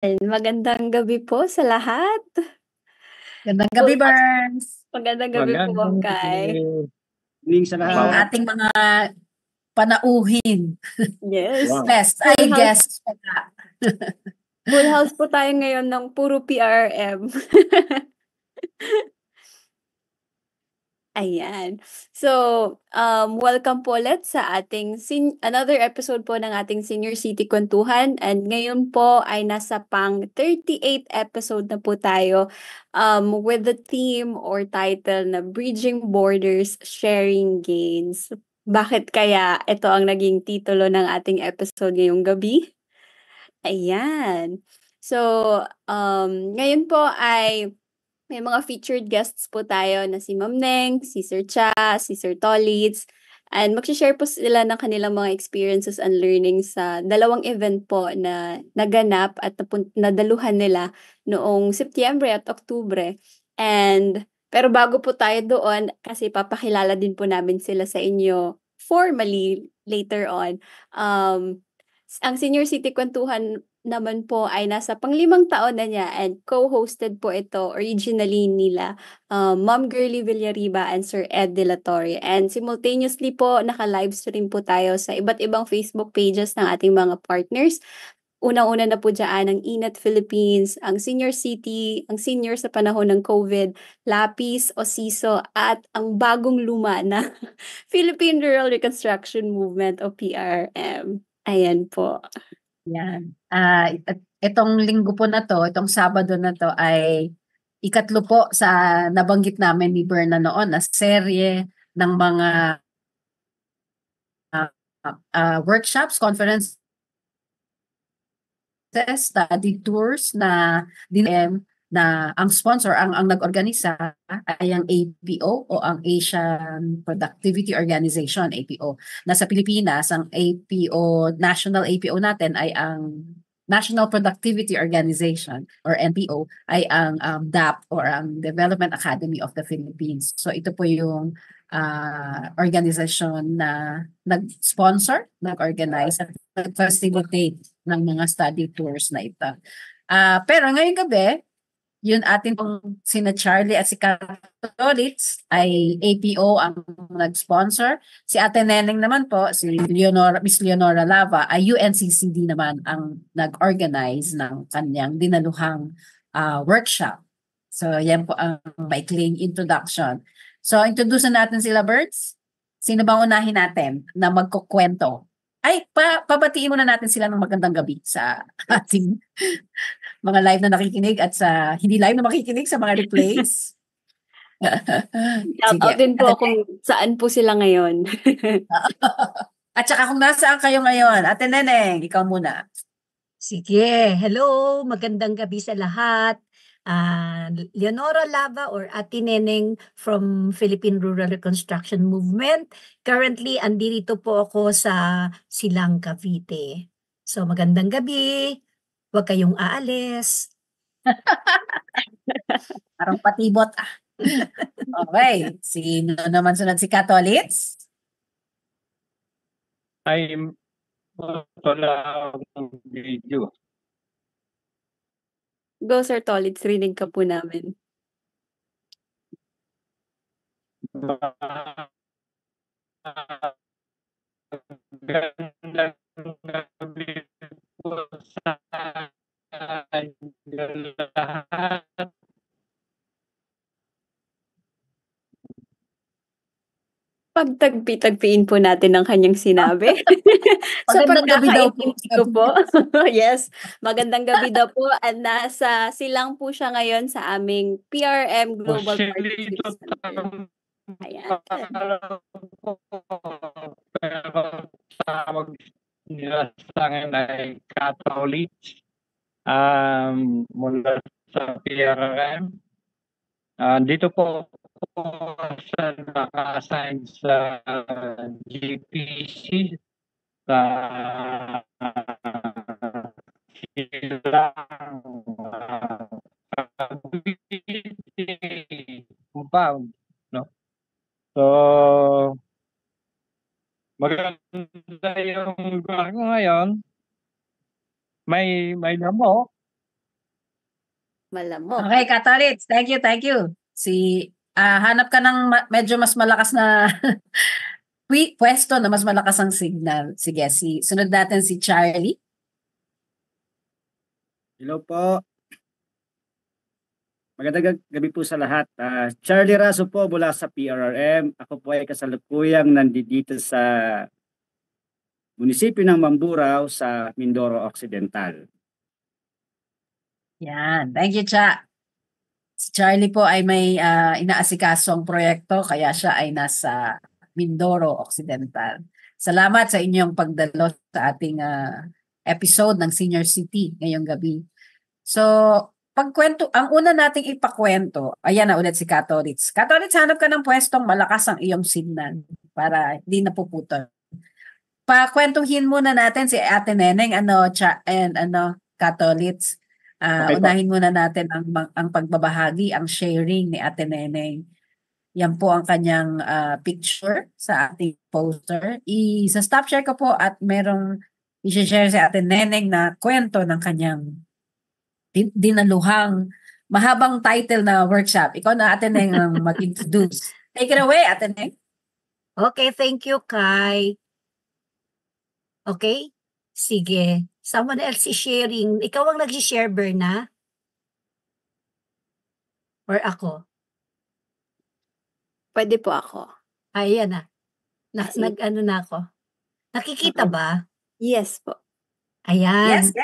Magandang gabi po sa lahat. Magandang gabi, Burns. Magandang gabi po, Ma'am Kai. Evening sa Ang lahat. ating mga panauhin. Yes. Wow. Guest, Full ay house. guest. Full house po tayo ngayon ng puro PRM. Ayan. So, welcome po ulit sa ating another episode po ng ating Senior City Kwentuhan. And ngayon po ay nasa pang 38th episode na po tayo with the theme or title na Bridging Borders, Sharing Gains. Bakit kaya ito ang naging titulo ng ating episode ngayong gabi? Ayan. So, ngayon po ay may mga featured guests po tayo na si Ma'am Neng, si Sir Cha, si Sir Tolitz, and mag-share po sila ng kanilang mga experiences and learnings sa dalawang event po na naganap at nadaluhan nila noong Setyembre at Oktubre. Pero bago po tayo doon, kasi papakilala din po namin sila sa inyo formally later on. Ang Senior City Kwentuhan naman po ay nasa pang-5 taon na niya and co-hosted po ito originally nila Ma'am Girly Villariba and Sir Ed De La Torre. And simultaneously po naka-livestream po tayo sa iba't ibang Facebook pages ng ating mga partners. Unang-una na po dyan ang Inat Philippines, ang Senior City, ang senior sa panahon ng COVID, Lapis, Osiso, at ang bagong luma na Philippine Rural Reconstruction Movement o PRM. Ayan po. Yan. Itong linggo po na to, itong Sabado na to ay ikatlo po sa nabanggit namin ni Berna noon na serye ng mga workshops, conferences, study tours na DNM na ang sponsor, ang nag-organisa ay ang APO o ang Asian Productivity Organization, APO. Nasa Pilipinas, ang APO, national APO natin ay ang National Productivity Organization or NPO ay ang DAP or ang Development Academy of the Philippines. So ito po yung organization na nag-sponsor, nag-organize at nag-facilitate ng mga study tours na ito. Pero ngayong gabi, yun ating pong sina Charlie at si Katolitz ay APO ang nag-sponsor. Si Ate Neneng naman po, si Miss Leonora Lava, ay UNCCD naman ang nag-organize ng kanyang dinaluhang workshop. So yan po ang maikling introduction. So introduce natin sila, Birds. Sino bang unahin natin na magkukwento? Ay, pabatiin muna natin sila ng magandang gabi sa ating mga live na nakikinig at sa hindi live na makikinig sa mga replays. Shout out din po kung saan po sila ngayon. At saka kung nasaan kayo ngayon, Ate Neneng, ikaw muna. Sige, hello, magandang gabi sa lahat. Leonora Lava or Ate Neneng from Philippine Rural Reconstruction Movement. Currently, andito po ako sa Silang, Cavite. So magandang gabi, huwag kayong aalis. Parang patibot Okay, sino naman sunod, si Katolitz? Ay, wala akong video. Go, Sir Tolitz, rinig ka po namin. Gandang gabi po sa lahat. Pagtagpi-tagpiin po natin ang kanyang sinabi. Sa Magandang gabi daw po. pagkakaintindi ko po. Yes, magandang gabi daw po. At nasa silang po siya ngayon sa aming PRM Global Partnership Center. Ayan. Pero tawag nila sa akin ay Katolitz mula sa PRM. Dito po sa naka-assign sa GPC sa silang compound, no? So maganda yung lugar ko ngayon. May lamok, Malamok. Okay, Katolits. Thank you, thank you. Hanap ka ng medyo mas malakas na pwesto na mas malakas ang signal. Sige, sunod natin si Charlie. Hello po. Magandang gabi po sa lahat. Charlie Raso po mula sa PRRM. Ako po ay kasalukuyang nandito sa munisipyo ng Mamburao sa Mindoro Occidental. Yan. Thank you, Cha. Si Charlie po ay may inaasikasong proyekto kaya siya ay nasa Mindoro Occidental. Salamat sa inyong pagdalo sa ating episode ng Senior City ngayong gabi. So, ang una nating ipakwento, ayan na ulit si Katolits. Katolits, hanap ka ng pwestong malakas ang iyong signal para hindi napuputol. Pakwentuhin muna natin si Ate Neneng, Katolits. Okay po. Unahin muna natin ang pagbabahagi, ang sharing ni Ate Neneng. Yan po ang kanyang picture sa ating poster. Sa-stop share ko po at merong i-share si Ate Neneng na kwento ng kanyang dinaluhang mahabang title na workshop. Ikaw na, Ate Neng, ang mag-introduce. Take it away, Ate Neng. Okay, thank you, Kai. Okay? Sige. Someone else is sharing. Ikaw ang nag-share, Berna? Or ako? Pwede po ako. Ayan na. Sige. Nag-ano na ako. Nakikita ba? Yes po. Ayan. Yes.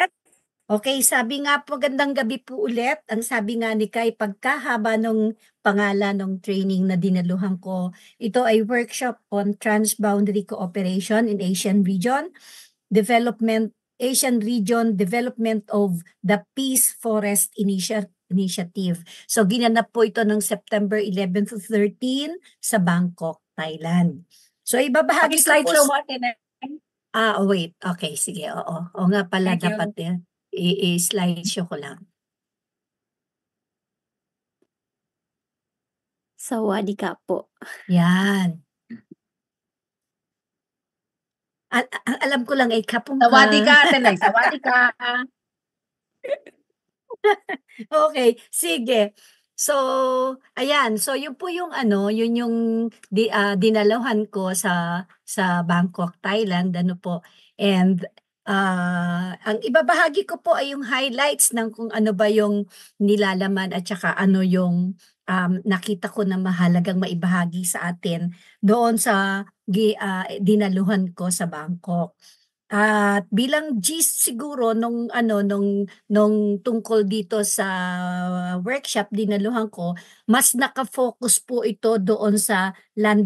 Okay, sabi nga po, gandang gabi po ulit. Ang sabi nga ni Kai, pagkahaba nung pangalan ng training na dinaluhan ko, ito ay workshop on transboundary cooperation in Asian region, Asian region development of the Peace Forest Initiative. So ginanap po ito ng September 11 to 13 sa Bangkok, Thailand. So ibabahagi ko po. Slideshow mo, Ate Neng. Wait. Okay, sige. Oo. O nga pala, Thank you. dapat i-slideshow ko lang. Sawadee-ka po. Yan. Alam ko lang ay kapong Sawadi ka, Ate Neng. Sawadi ka. Okay, sige. So, ayan. So, yun po yung yun yung dinaluhan ko sa Bangkok, Thailand, po. And ang ibabahagi ko po ay yung highlights ng kung ano ba yung nilalaman at saka ano yung nakita ko na mahalagang maibahagi sa atin doon sa dinaluhan ko sa Bangkok. At bilang gist siguro nung tungkol dito sa workshop dinaluhan ko, mas naka-focus po ito doon sa land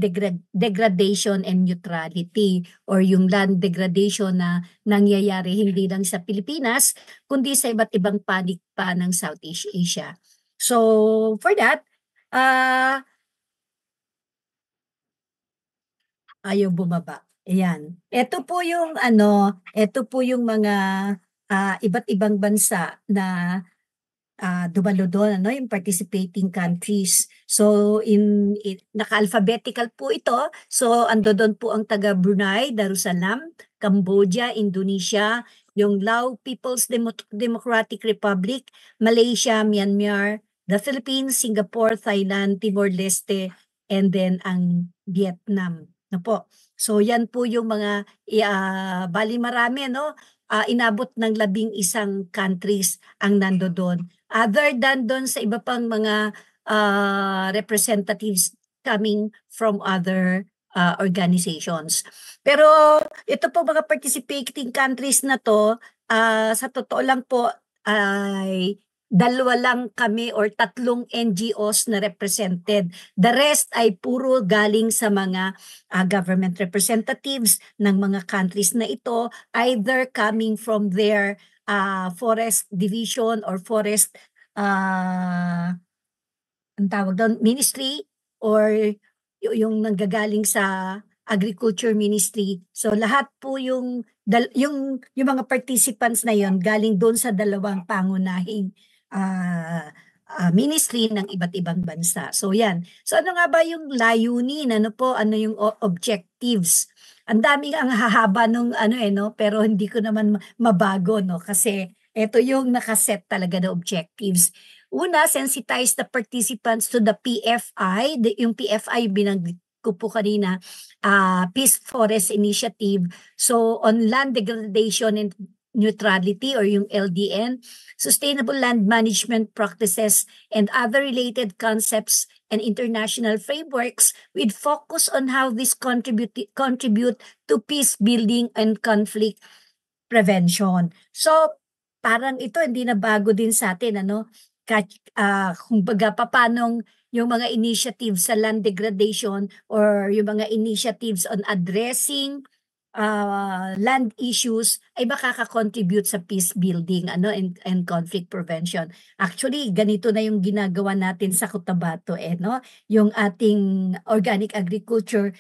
degradation and neutrality, or yung land degradation na nangyayari hindi lang sa Pilipinas kundi sa iba't ibang panig pa ng Southeast Asia. So for that, ayaw bumaba. Ayan. Ito po yung mga iba't ibang bansa na dumalo doon, yung participating countries. So naka-alphabetical po ito. So ando doon po ang taga Brunei, Darussalam, Cambodia, Indonesia, yung Lao People's Democratic Republic, Malaysia, Myanmar, the Philippines, Singapore, Thailand, Timor-Leste, and then ang Vietnam. Po. So yan po yung mga bali marami, inabot ng 11 countries ang nandoon. Other than doon sa iba pang mga representatives coming from other organizations. Pero ito po mga participating countries na to, sa totoo lang po ay 2 lang kami or 3 NGOs na represented. The rest ay puro galing sa mga government representatives ng mga countries na ito, either coming from their forest division or forest ang tawag doon, ministry, or yung nanggagaling sa agriculture ministry. So lahat po yung mga participants na yon galing doon sa 2 pangunahing ministry ng iba't ibang bansa. So yan. So ano nga ba yung layunin? Ano yung objectives? Ang daming ang hahaba nung pero hindi ko naman mabago, kasi ito yung nakaset talaga na objectives. Una, sensitize the participants to the PFI. Yung PFI, binanggit ko po kanina, Peace Forest Initiative. So, on land degradation and neutrality, or yung LDN, sustainable land management practices, and other related concepts and international frameworks with focus on how this contribute to peace building and conflict prevention. So, parang ito hindi na bago din sa atin, ano? Kumbaga, papanong yung mga initiatives sa land degradation or yung mga initiatives on addressing land issues ay makaka-contribute sa peace building, ano, and conflict prevention. Actually, ganito na yung ginagawa natin sa Cotabato, no? Yung ating organic agriculture,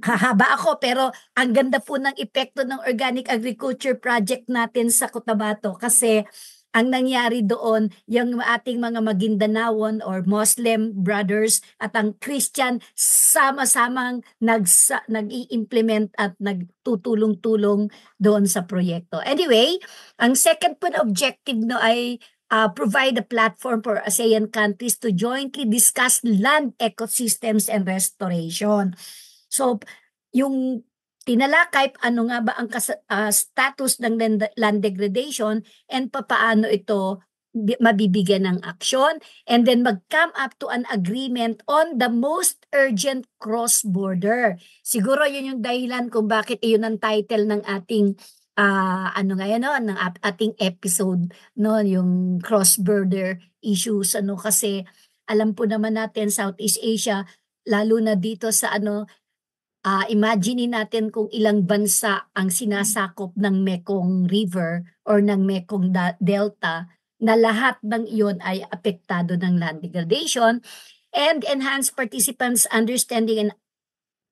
hahaba ako, pero ang ganda po ng epekto ng organic agriculture project natin sa Cotabato, kasi ang nangyari doon, yung ating mga Maguindanaon or Muslim brothers at ang Christian sama-samang nag-i-implement at nagtutulong-tulong doon sa proyekto. Anyway, ang second po na objective no ay provide a platform for ASEAN countries to jointly discuss land ecosystems and restoration. So, yung tinalakay, ano nga ba ang status ng land degradation and papaano ito mabibigyan ng aksyon, and then mag-come up to an agreement on the most urgent cross-border. Siguro yun yung dahilan kung bakit iyon ang title ng ating ng ating episode, no, yung cross-border issues, ano, kasi alam po naman natin Southeast Asia, lalo na dito sa imagine natin kung ilang bansa ang sinasakop ng Mekong River or ng Mekong Delta, na lahat ng iyon ay apektado ng land degradation, and enhance participants' understanding and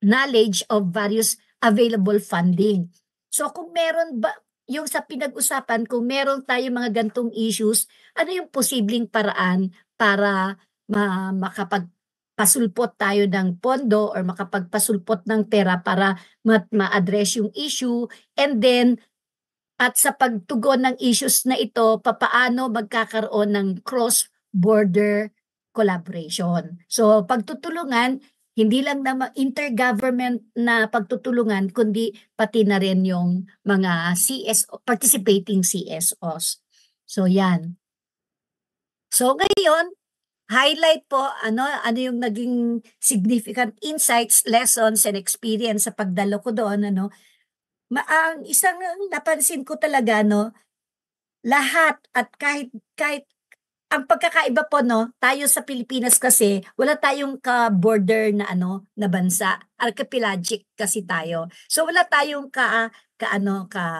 knowledge of various available funding. So kung meron ba, yung sa pinag-usapan, kung meron tayo mga gantong issues, ano yung posibleng paraan para makapagpasulpot tayo ng pondo or makapagpasulpot ng pera para ma-address yung issue, and then at sa pagtugon ng issues na ito, papaano magkakaroon ng cross-border collaboration. So pagtutulungan, hindi lang na intergovernment na pagtutulungan, kundi pati na rin yung mga CSO, participating CSOs. So yan. So ngayon, highlight po ano yung naging significant insights, lessons, and experience sa pagdalo ko doon, ano. Ang isang napansin ko talaga, no, lahat at kahit ang pagkakaiba po, no, tayo sa Pilipinas kasi wala tayong ka-border na na bansa, archipelagic kasi tayo. So wala tayong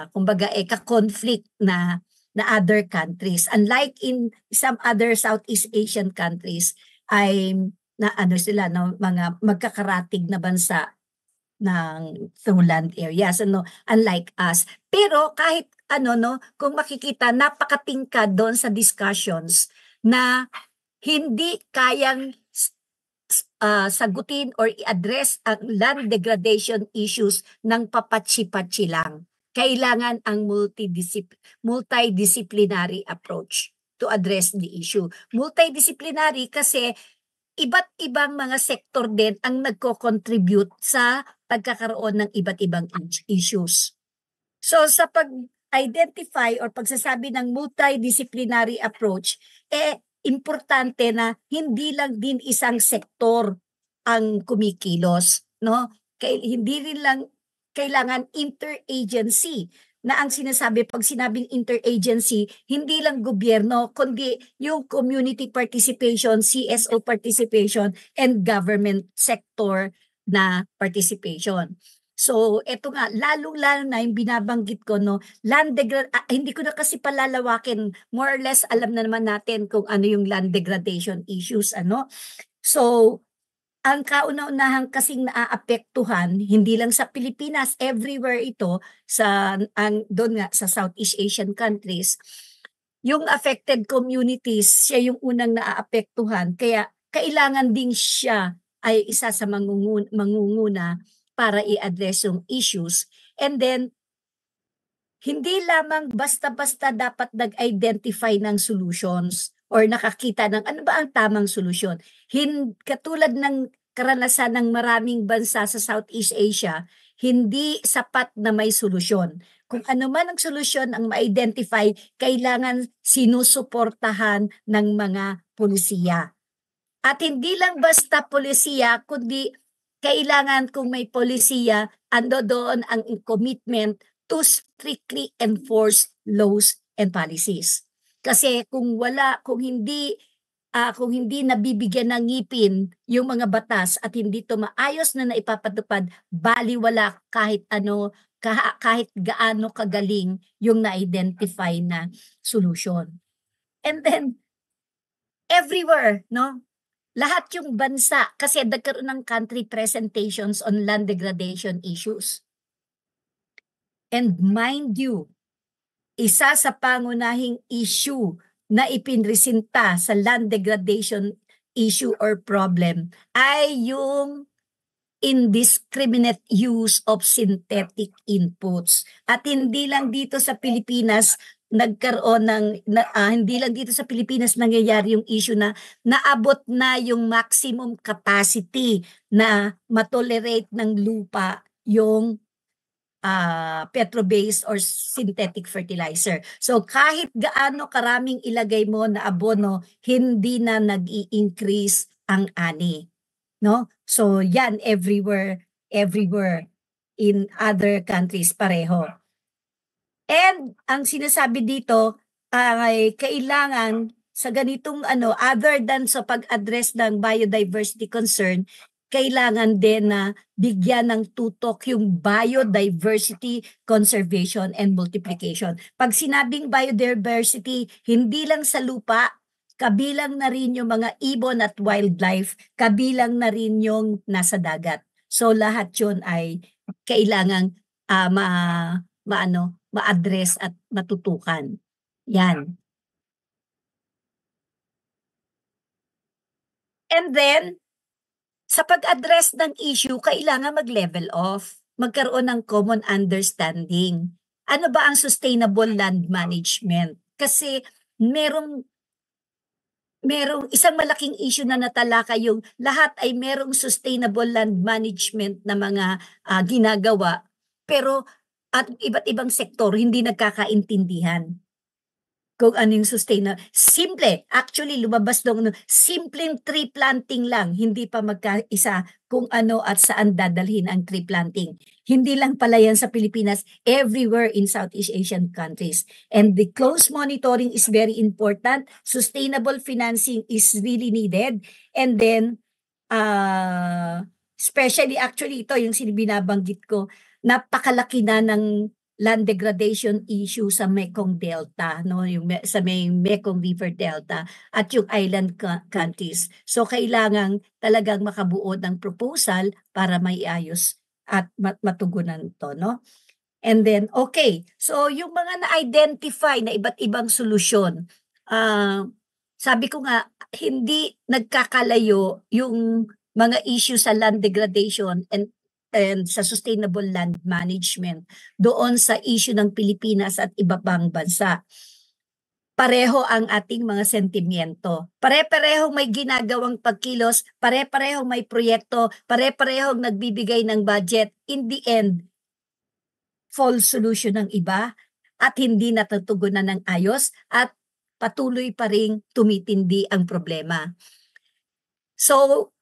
kumbaga ka-conflict na other countries. Unlike in some other Southeast Asian countries ay sila, no, mga magkakaratig na bansa through land areas, unlike us. Pero kahit kung makikita, napakatingkad doon sa discussions na hindi kayang sagutin or i-address ang land degradation issues ng papatsi-patsi lang. Kailangan ang multidisciplinary approach to address the issue. Multidisciplinary kasi iba't ibang mga sektor din ang nagko-contribute sa pagkakaroon ng iba't ibang issues. So sa pag-identify or pagsasabi ng multidisciplinary approach, importante na hindi lang din isang sektor ang kumikilos, no? Hindi rin lang kailangan interagency, na ang sinasabi, pag sinabing interagency, hindi lang gobyerno, kundi yung community participation, CSO participation, and government sector na participation. So, eto nga, lalong-lalo na yung binabanggit ko, no, land hindi ko na kasi palalawakin, more or less alam na naman natin kung ano yung land degradation issues, ano. So, ang kauna-unahang kasing naaapektuhan, hindi lang sa Pilipinas, everywhere ito, doon nga sa Southeast Asian countries, yung affected communities, siya yung unang naaapektuhan. Kaya kailangan din siya ay isa sa mangunguna para i-address yung issues. And then, hindi lamang basta-basta dapat nag-identify ng solutions or nakakita ng ano ba ang tamang solusyon. Katulad ng karanasan ng maraming bansa sa Southeast Asia, hindi sapat na may solusyon. Kung ano man ang solusyon ang ma-identify, kailangan sinusuportahan ng mga pulisiya. At hindi lang basta pulisiya, kundi kailangan kung may polisiya, ando doon ang commitment to strictly enforce laws and policies. Kasi kung hindi nabibigyan ng ngipin yung mga batas at hindi to maayos na naipapatupad, baliwala kahit gaano kagaling yung na-identify na solution. And then, everywhere, no? Lahat yung bansa, kasi nagkaroon ng country presentations on land degradation issues. And mind you, isa sa pangunahing issue na ipinresinta sa land degradation issue or problem ay yung indiscriminate use of synthetic inputs. At hindi lang dito sa Pilipinas hindi lang dito sa Pilipinas nangyayari yung issue na naabot na yung maximum capacity na matolerate ng lupa yung petro-based or synthetic fertilizer. So kahit gaano karaming ilagay mo na abono, hindi na nag-i-increase ang ani. No? So yan everywhere in other countries pareho. And ang sinasabi dito ay kailangan sa ganitong other than sa pag-address ng biodiversity concern, kailangan din na bigyan ng tutok yung biodiversity conservation and multiplication. Pag sinabing biodiversity, hindi lang sa lupa, kabilang na rin yung mga ibon at wildlife, kabilang na rin yung nasa dagat. So lahat yun ay kailangang ma-address at matutukan. Yan. And then, sa pag-address ng issue, kailangan mag-level off, magkaroon ng common understanding. Ano ba ang sustainable land management? Kasi merong isang malaking issue na natalaka yung lahat ay merong sustainable land management na mga ginagawa, pero at iba't ibang sektor hindi nagkakaintindihan kung ano yung sustainable. Simple, actually lumabas doon, simpleng tree planting lang, hindi pa magkaisa kung ano at saan dadalhin ang tree planting. Hindi lang pala yan sa Pilipinas, everywhere in Southeast Asian countries. And the close monitoring is very important. Sustainable financing is really needed. And then, especially actually ito yung binabanggit ko, napakalaki na ng land degradation issue sa Mekong Delta, no, yung sa may Mekong River Delta at yung island countries. So kailangan talagang makabuo ng proposal para maiayos at matugunan to, no? And then okay, so yung mga na-identify na iba't ibang solusyon, sabi ko nga hindi nagkakalayo yung mga issue sa land degradation and sa sustainable land management doon sa issue ng Pilipinas at iba pang bansa. Pareho ang ating mga sentimiento. Pare-parehong may ginagawang pagkilos, pare-parehong may proyekto, pare-parehong nagbibigay ng budget. In the end, false solution ng iba at hindi natutugunan ng ayos at patuloy pa ring tumitindi ang problema. So,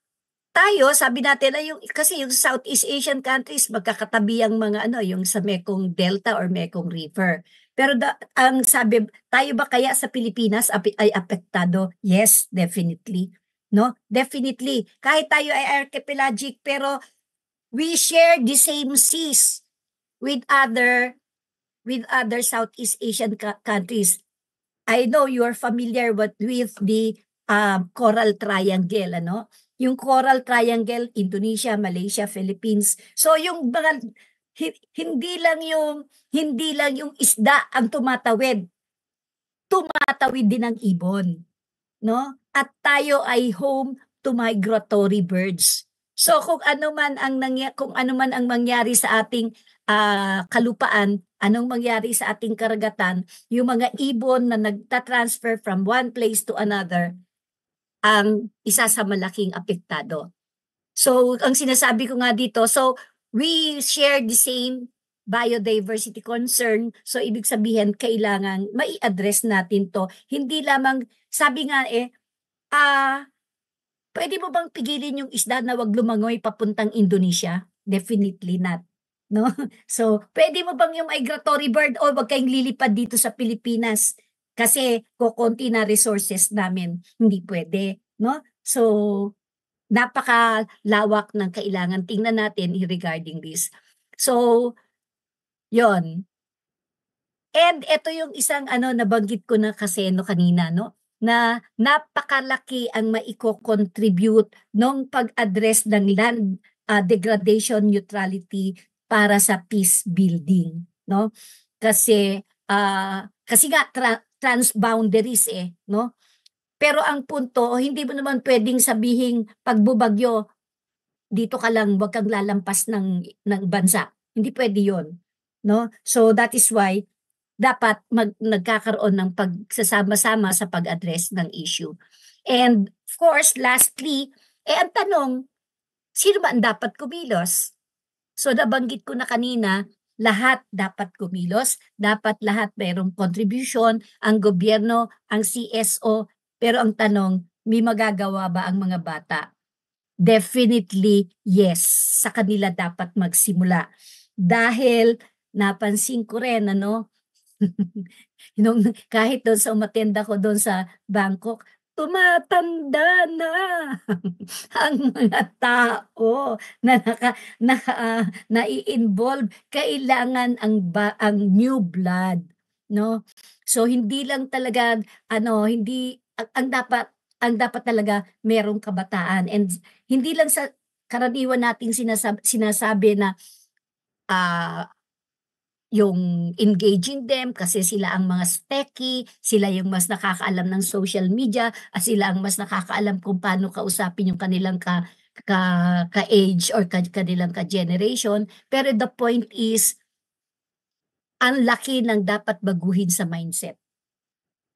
tayo, sabi natin na kasi yung Southeast Asian countries, magkakatabi ang mga yung sa Mekong Delta or Mekong River. Pero ang sabi, tayo ba kaya sa Pilipinas ay apektado? Yes, definitely. No? Definitely. Kahit tayo ay archipelagic, pero we share the same seas with other Southeast Asian countries. I know you are familiar with the Coral Triangle, Yung Coral Triangle, Indonesia, Malaysia, Philippines. So yung mga hindi lang yung isda ang tumatawid din ang ibon, no? At tayo ay home to migratory birds. So kung ano man ang mangyari sa ating kalupaan, anong mangyari sa ating karagatan, yung mga ibon na nagta-transfer from one place to another, ang isa sa malaking apektado. So ang sinasabi ko nga dito, so we share the same biodiversity concern. So ibig sabihin kailangan mai-address natin to. Hindi lamang, sabi nga pwede mo bang pigilin yung isda na wag lumangoy papuntang Indonesia? Definitely not. No? So, pwede mo bang yung migratory bird o wag kayong lilipad dito sa Pilipinas kasi kukunti na resources namin. Hindi pwede. No? So, napakalawak ng kailangan tingnan natin regarding this. So, yon. And ito yung isang nabanggit ko na kasi kanina, no? Na napakalaki ang maiko-contribute ng pag-address ng land degradation neutrality para sa peace building, no? Kasi nga transboundaries no? Pero ang punto, hindi mo naman pwedeng sabihing pagbubagyo dito ka lang, wag kang lalampas ng bansa. Hindi pwede 'yon, no? So that is why dapat nagkakaroon ng pagsasama-sama sa pag-address ng issue. And of course, lastly, ang tanong, sino ba ang dapat kumilos? So nabanggit ko na kanina, lahat dapat kumilos, dapat lahat mayroong contribution, ang gobyerno, ang CSO, pero ang tanong, may magagawa ba ang mga bata? Definitely yes, sa kanila dapat magsimula. Dahil napansin ko rin kahit doon sa umatenda ko doon sa Bangkok, tumatanda na ang mga tao na nai-involve. Kailangan ang new blood, no? So hindi lang talaga hindi ang dapat talaga merong kabataan, and hindi lang sa karaniwan nating sinasabi na yung engaging them kasi sila ang mga techie, sila yung mas nakakaalam ng social media, at sila ang mas nakakaalam kung paano kausapin yung kanilang ka-age or kanilang ka-generation. Pero the point is, ang laki ng dapat baguhin sa mindset.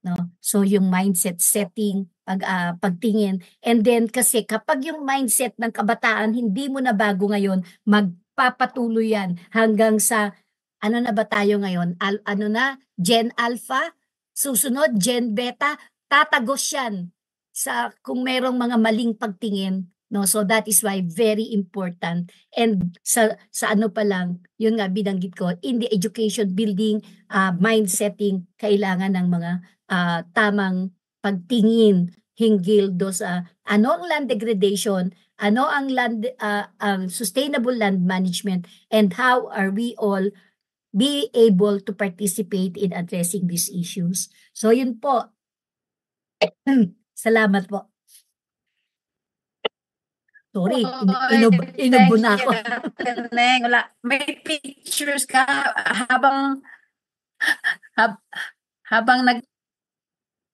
No? So yung mindset setting, pagtingin, and then kasi kapag yung mindset ng kabataan hindi mo na bago ngayon, magpapatuloy yan hanggang sa ano na ba tayo ngayon? Gen Alpha, susunod Gen Beta, tatagos yan kung merong mga maling pagtingin, no? So that is why very important. And sa ano pa lang, yun nga binanggit ko, in the education building, mind setting, kailangan ng mga tamang pagtingin hinggil do sa ano ang land degradation, ano ang sustainable land management, and how are we all be able to participate in addressing these issues. So yun po. Salamat po. Sorry, inubo na ako. Neng, wala. May pictures ka habang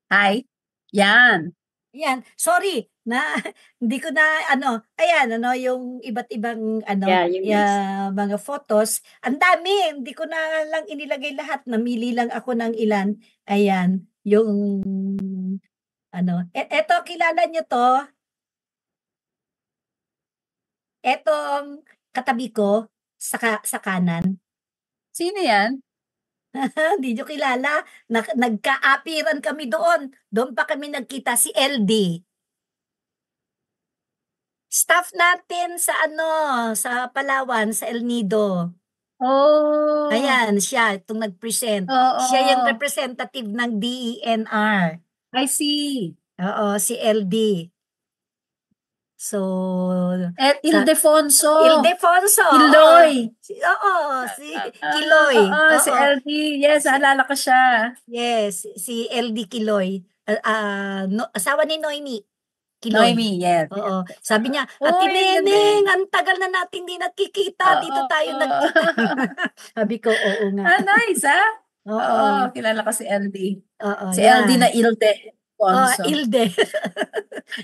Hi? Yan. Yan, sorry na hindi ko na ayan yung iba't ibang mga photos. Ang dami, hindi ko na lang inilagay lahat, namili lang ako ng ilan. Ayan, yung eto kilala niyo to? Etong katabi ko sa kanan. Sino yan? Hindi nyo kilala. Nagka-apiran kami doon. Doon pa kami nagkita, si LD. Staff natin sa sa Palawan, sa El Nido. Oh. Ayan, siya, itong nag-present. Siya yung representative ng DENR. I see. Oo, si LD. So, Ildefonso. Kiloy. Si Kiloy. Si LD. Yes, alala ko siya. Yes, si LD Kiloy. Asawa ni Noemi. Kiloy. Noemi, yes. Oo. Sabi niya, Ate Neneng, ang tagal na natin di nakikita. Dito tayo nagkita. Sabi ko, oo nga. Nice, ha? Oo. Kilala ko si LD. Oo, si LD na Ilde. Ilde.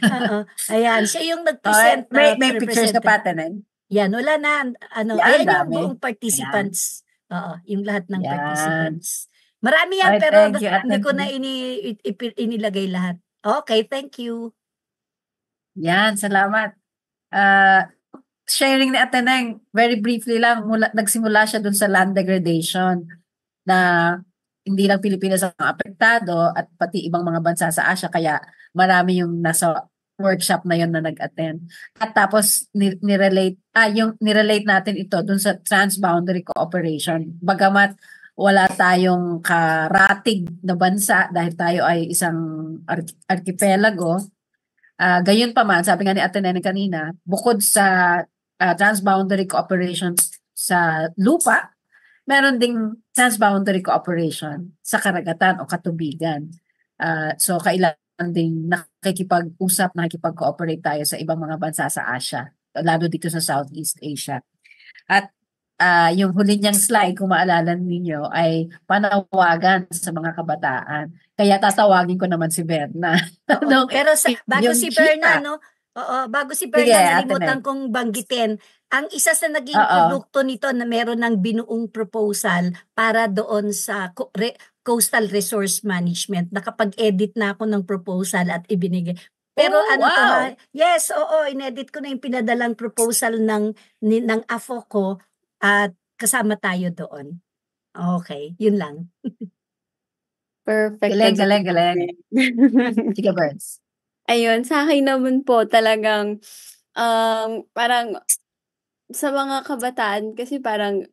Oo. Ayan, siya yung nag-present May pictures ka pa, Teneng? Yan, wala na. Yan, Ayan yung dami. buong participants. Oo, yung lahat ng Yan. participants. Marami yan, Alright, pero thank you, hindi ko na Ate. inilagay lahat. Okay, thank you. Yan, salamat. Sharing ni Ate Neng, very briefly lang, nagsimula siya dun sa land degradation na hindi lang Pilipinas ang apektado at pati ibang mga bansa sa Asia, kaya marami yung nasa workshop na yon na nag-attend. At tapos nirelate natin ito dun sa transboundary cooperation. Bagamat wala tayong karatig na bansa dahil tayo ay isang archipelago, gayon pa man, sabi nga ni Ate Nene kanina, bukod sa transboundary cooperation sa lupa, meron ding transboundary cooperation sa karagatan o katubigan. So kailangan ding nakikipag-usap, nakikipag-cooperate tayo sa ibang mga bansa sa Asia, lalo dito sa Southeast Asia. At yung huli niyang slide, kung maalala ninyo, ay panawagan sa mga kabataan. Kaya tatawagin ko naman si Berna. Oo, pero bago yung si Berna, chika. no? Oo, bago si Sige, Berna, Ate nalimutan Neng. kong banggitin. Ang isa sa naging Oo. produkto nito na meron ng binuong proposal para doon sa coastal resource management. Nakapag-edit na ako ng proposal at ibinigay. Pero Oh, ano to wow. ha? Yes, oo, inedit ko na yung pinadalang proposal ng AFO ko at kasama tayo doon. Okay, yun lang. Perfect. Galing. Sige, Berns. Ayun, sa akin naman po talagang, parang sa mga kabataan kasi parang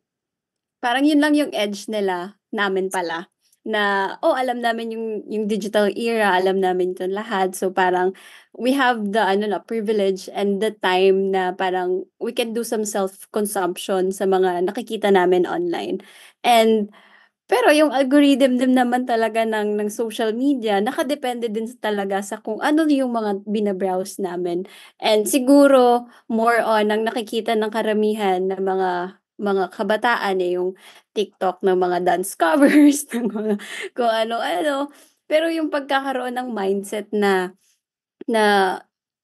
yun lang yung edge nila, namin pala, na, alam namin yung digital era, alam namin 'to lahat. So parang we have the privilege and the time na parang we can do some self-consumption sa mga nakikita namin online. And pero yung algorithm din naman talaga ng social media nakadepende din talaga sa kung ano yung mga bina-browse namin. And siguro more on ang nakikita ng karamihan ng mga kabataan, yung TikTok ng mga dance covers, ng mga kung ano-ano. Pero yung pagkakaroon ng mindset na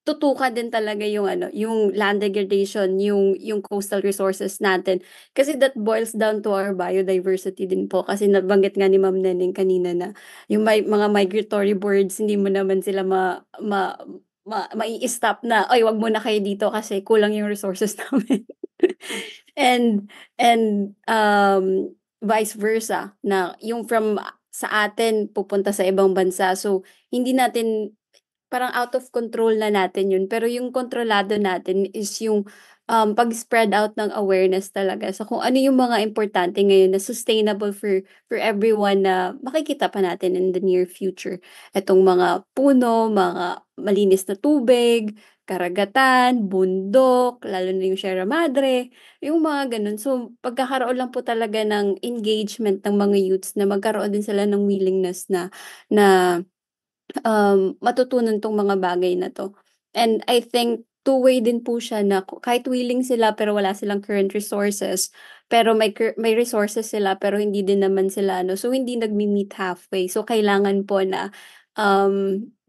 tutukan din talaga yung land degradation, yung coastal resources natin. Kasi that boils down to our biodiversity din po. Kasi nabanggit nga ni Ma'am Neneng kanina na yung mga migratory birds, hindi mo naman sila mai-stop na, "Ay, wag muna kayo dito kasi kulang yung resources namin." And vice versa, na yung from sa atin pupunta sa ibang bansa. So, hindi natin parang out of control na natin yun. Pero yung kontrolado natin is yung pag-spread out ng awareness talaga sa kung ano yung mga importante ngayon na sustainable for everyone na makikita pa natin in the near future. Itong mga puno, mga malinis na tubig, karagatan, bundok, lalo na yung Sierra Madre, yung mga ganun. So, pagkakaroon lang po talaga ng engagement ng mga youths na magkaroon din sila ng willingness na matutunan 'tong mga bagay na 'to. And I think two-way din po siya na kahit willing sila pero wala silang current resources, pero may resources sila pero hindi din naman sila so hindi nagme-meet halfway. So kailangan po na,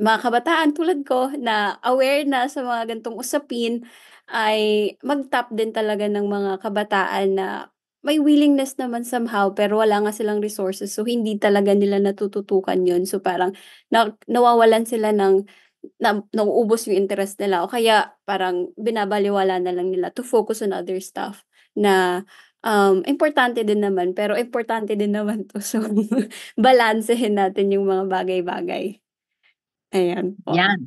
mga kabataan tulad ko na aware na sa mga ganitong usapin ay mag-tap din talaga ng mga kabataan na may willingness naman somehow pero wala nga silang resources so hindi talaga nila natututukan 'yun. So parang nawawalan sila ng nauubos yung interest nila o kaya parang binabalewala na lang nila to focus on other stuff na, importante din naman pero importante din naman 'to. So, balansehin natin yung mga bagay-bagay. Ayan po. Yan.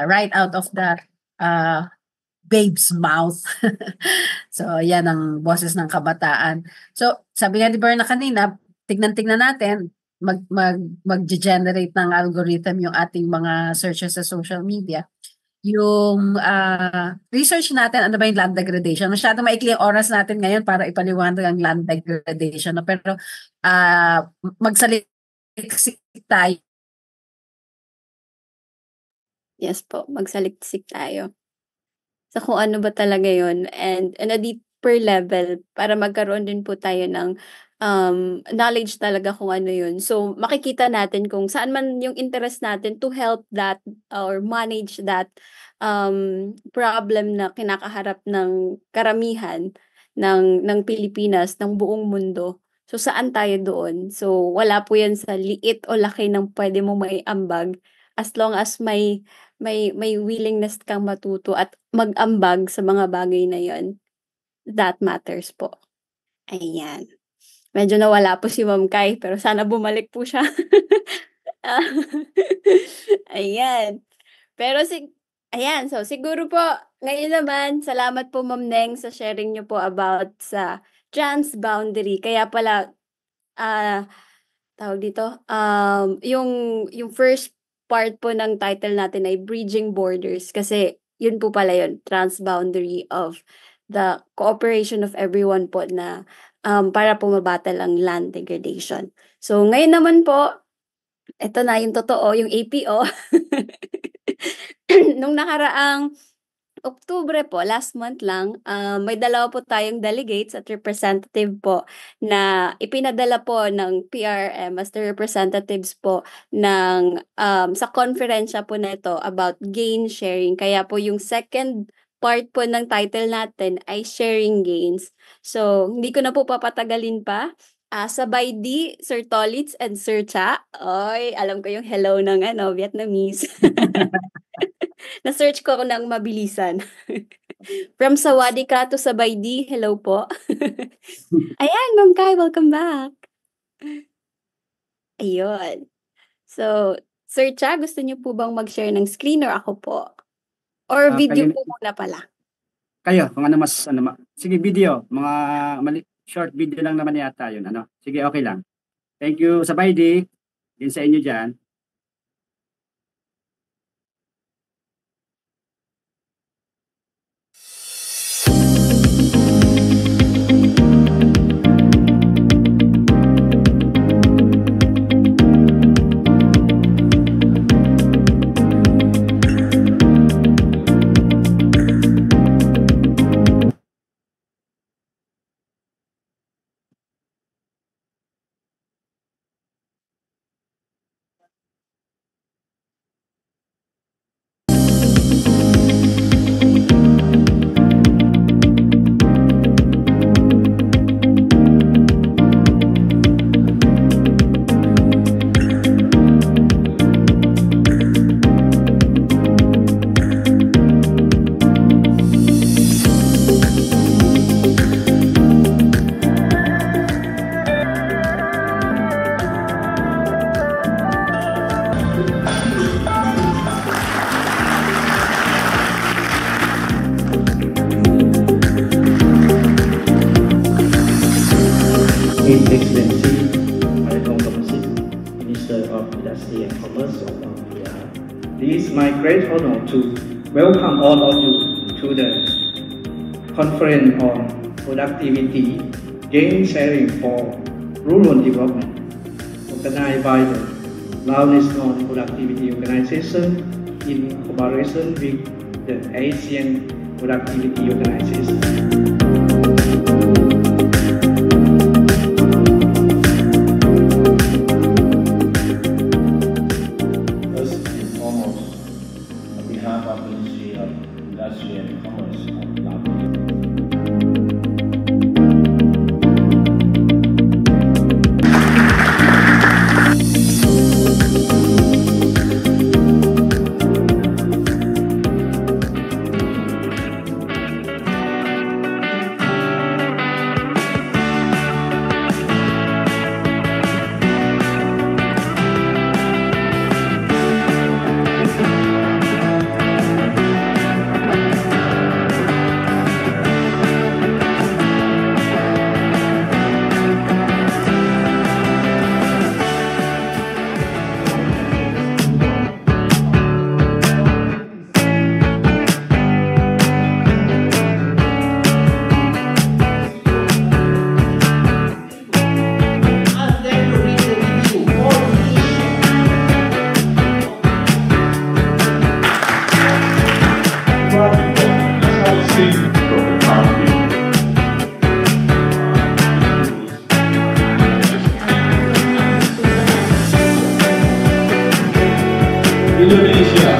Right out of the babe's mouth. So, yan ang boses ng kabataan. So, sabi nga ni Berna kanina, tignan-tignan natin, mag-generate ng algorithm yung ating mga searches sa social media. Yung research natin, ano ba yung land degradation? Masyadong maikli ang oras natin ngayon para ipaliwanag ang land degradation. Pero magsaliksik tayo. Yes po, magsaliksik tayo. Sa kung ano ba talaga yun and on a deeper level para magkaroon din po tayo ng knowledge talaga kung ano yun. So, makikita natin kung saan man yung interest natin to help that or manage that problem na kinakaharap ng karamihan ng Pilipinas, ng buong mundo. So, saan tayo doon? So, wala po yan sa liit o laki ng pwede mo maiambag as long as may willingness kang matuto at mag-ambag sa mga bagay na yon. That matters po. Ayan. Medyo nawala po si Ma'am Kai, pero sana bumalik po siya. Ayan. Pero ayan, so siguro po, ngayon naman, salamat po Ma'am Neng sa sharing niyo po about sa transboundary. Kaya pala, tawag dito, yung first part po ng title natin ay Bridging Borders. Kasi yun po pala yun, transboundary of the cooperation of everyone po na para po mabatal ang land degradation. So ngayon naman po, ito na yung totoo, yung APO. Nung nakaraang Oktubre po, last month lang, may dalawa po tayong delegates at representative po na ipinadala po ng PRRM as the representatives po ng sa konferensya po na ito about gain sharing. Kaya po yung second part po ng title natin ay sharing gains. So, hindi ko na po papatagalin pa. Sabay di, Sir Tolitz and Sir Cha. Oy, alam ko yung hello ng Vietnamese. Na-search ko ng mabilisan. From Sawadee Ka to Sabay di, hello po. Ayan, Ma'am Kai, welcome back. Ayun. So, Sir Cha, gusto niyo po bang mag-share ng screen or ako po? Or video po muna pala? Kayo, kung ano mas, sige, video. Mga short video lang naman yata yun. Sige, okay lang. Thank you, Sabay di. Din sa inyo dyan. His Excellency Maritong Kamusit, Minister of Industry and Commerce of Gambia. It is my great honor to welcome all of you to the Conference on Productivity Gain Sharing for Rural Development, organized by the Loudness on Productivity Organization in cooperation with the Asian Productivity Organization. Indonesia.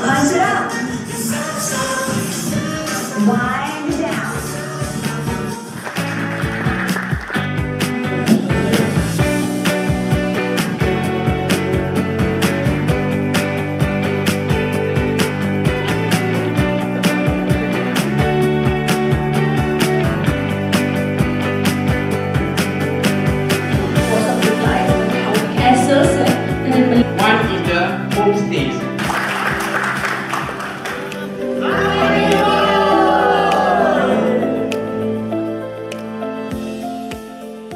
Punch it up. Wind down. One is the home stage.